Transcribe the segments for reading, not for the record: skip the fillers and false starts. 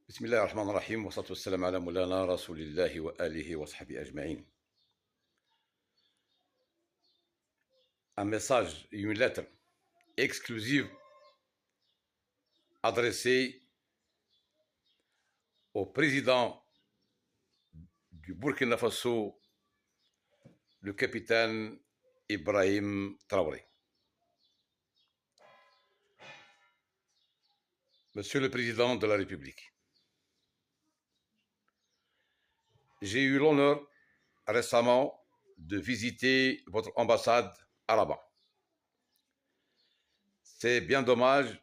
بسم الله الرحمن الرحيم والصلاة والسلام على مولانا رسول الله وآله وصحبه أجمعين. Un message, une lettre exclusive adressée au président du Burkina Faso, le capitaine Ibrahim Traoré. Monsieur le Président de la République, j'ai eu l'honneur récemment de visiter votre ambassade à Rabat. C'est bien dommage,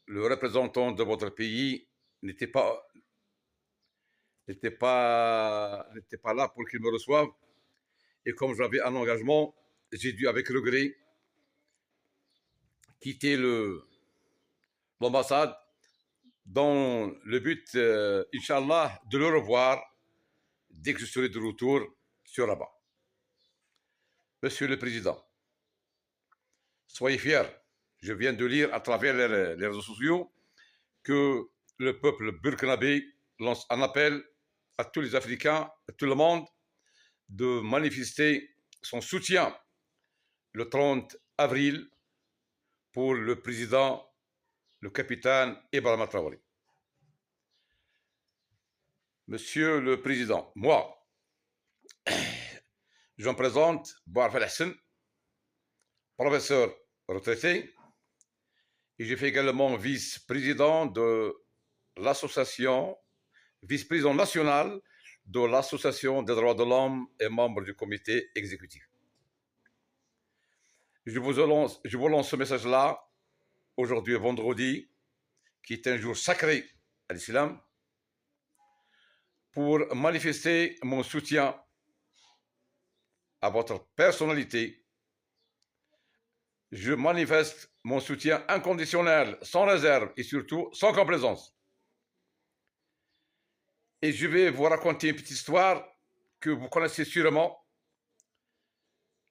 le représentant de votre pays n'était pas là pour qu'il me reçoive. Et comme j'avais un engagement, j'ai dû avec regret quitter l'ambassade dans le but, Inch'Allah, de le revoir dès que je serai de retour sur Rabat. Monsieur le Président, soyez fiers. Je viens de lire à travers les réseaux sociaux que le peuple burkinabé lance un appel à tous les Africains, à tout le monde, de manifester son soutien le 30 avril pour le président, le capitaine Ibrahim Traoré. Monsieur le Président, moi, je me présente, Bouarf El Hassan, professeur retraité, et je fais également vice-président de l'association, vice-président national de l'association des droits de l'homme et membre du comité exécutif. Je vous lance ce message-là aujourd'hui, vendredi, qui est un jour sacré à l'islam, pour manifester mon soutien à votre personnalité. Je manifeste mon soutien inconditionnel, sans réserve et surtout sans complaisance. Et je vais vous raconter une petite histoire que vous connaissez sûrement.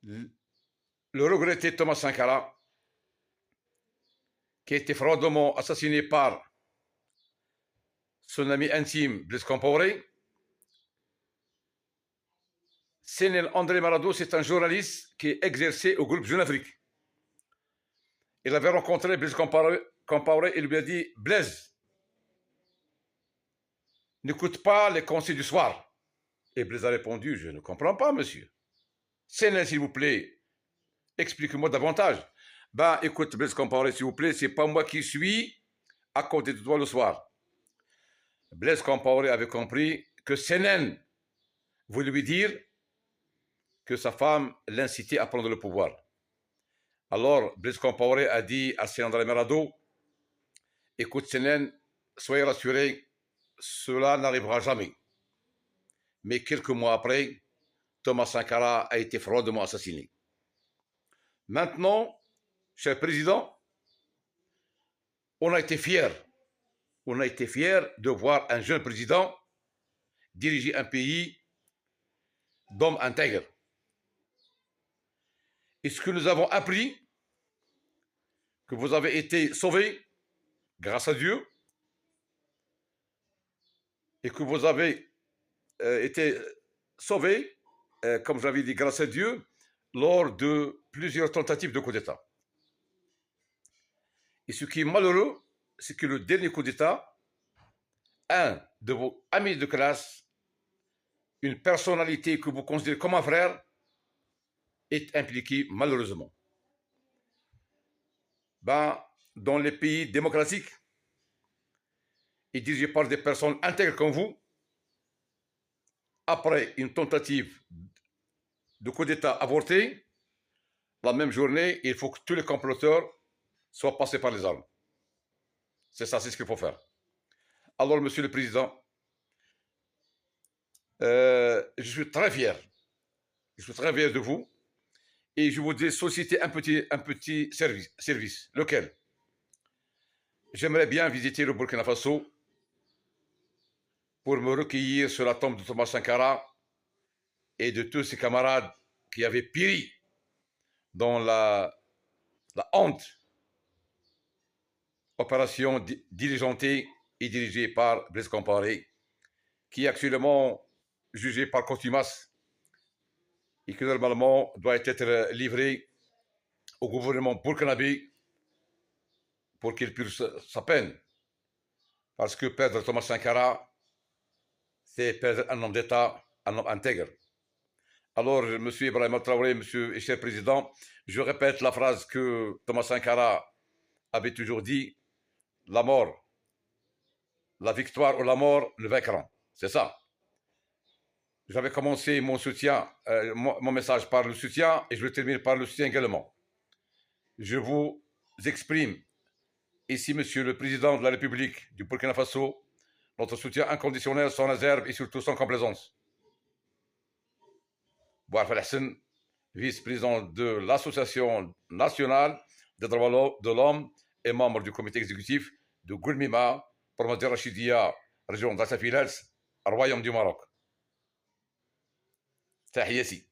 Le regretté Thomas Sankara, qui a été froidement assassiné par son ami intime Blaise Compaoré. Sénel André Marado, c'est un journaliste qui exerçait au groupe Jeune Afrique. Il avait rencontré Blaise Compaoré et lui a dit: Blaise, n'écoute pas les conseils du soir. Et Blaise a répondu: je ne comprends pas, monsieur. Sénel, s'il vous plaît, explique-moi davantage. Ben, écoute, Blaise Compaoré, s'il vous plaît, c'est pas moi qui suis à côté de toi le soir. Blaise Compaoré avait compris que Sénel voulait lui dire que sa femme l'incitait à prendre le pouvoir. Alors, Blaise Compaoré a dit à Sénel André Marado: écoute, Sénel, soyez rassuré, cela n'arrivera jamais. Mais quelques mois après, Thomas Sankara a été froidement assassiné. Maintenant, cher président, on a été fiers. On a été fiers de voir un jeune président diriger un pays d'hommes intègres. Et ce que nous avons appris, que vous avez été sauvés grâce à Dieu, et que vous avez été sauvés, comme j'avais dit, grâce à Dieu, lors de plusieurs tentatives de coup d'État. Et ce qui est malheureux, c'est que le dernier coup d'État, un de vos amis de classe, une personnalité que vous considérez comme un frère, est impliqué malheureusement. Ben, dans les pays démocratiques et dirigés par des personnes intègres comme vous, après une tentative de coup d'État avorté, la même journée, il faut que tous les comploteurs soient passés par les armes. C'est ça, c'est ce qu'il faut faire. Alors, Monsieur le Président, je suis très fier. Je suis très fier de vous. Et je voudrais solliciter un petit service. Lequel? J'aimerais bien visiter le Burkina Faso pour me recueillir sur la tombe de Thomas Sankara et de tous ses camarades qui avaient péri dans la honte opération diligentée et dirigé par Blaise Compaoré, qui est actuellement jugé par contumace et qui normalement doit être livré au gouvernement burkinabé pour qu'il purge sa peine. Parce que perdre Thomas Sankara, c'est perdre un homme d'État, un homme intègre. Alors, M. Ibrahim Traoré, Monsieur et cher Président, je répète la phrase que Thomas Sankara avait toujours dit, la mort, la victoire ou la mort le vaincront. C'est ça. J'avais commencé mon soutien, mon message par le soutien et je le termine par le soutien également. Je vous exprime ici, Monsieur le Président de la République du Burkina Faso, notre soutien inconditionnel, sans réserve et surtout sans complaisance. Bouarf El-Hassan, vice-président de l'Association nationale des droits de l'homme et membre du comité exécutif de Goulmima, promoteur Rachidia, région d'Assafilels, Royaume du Maroc. تحياتي.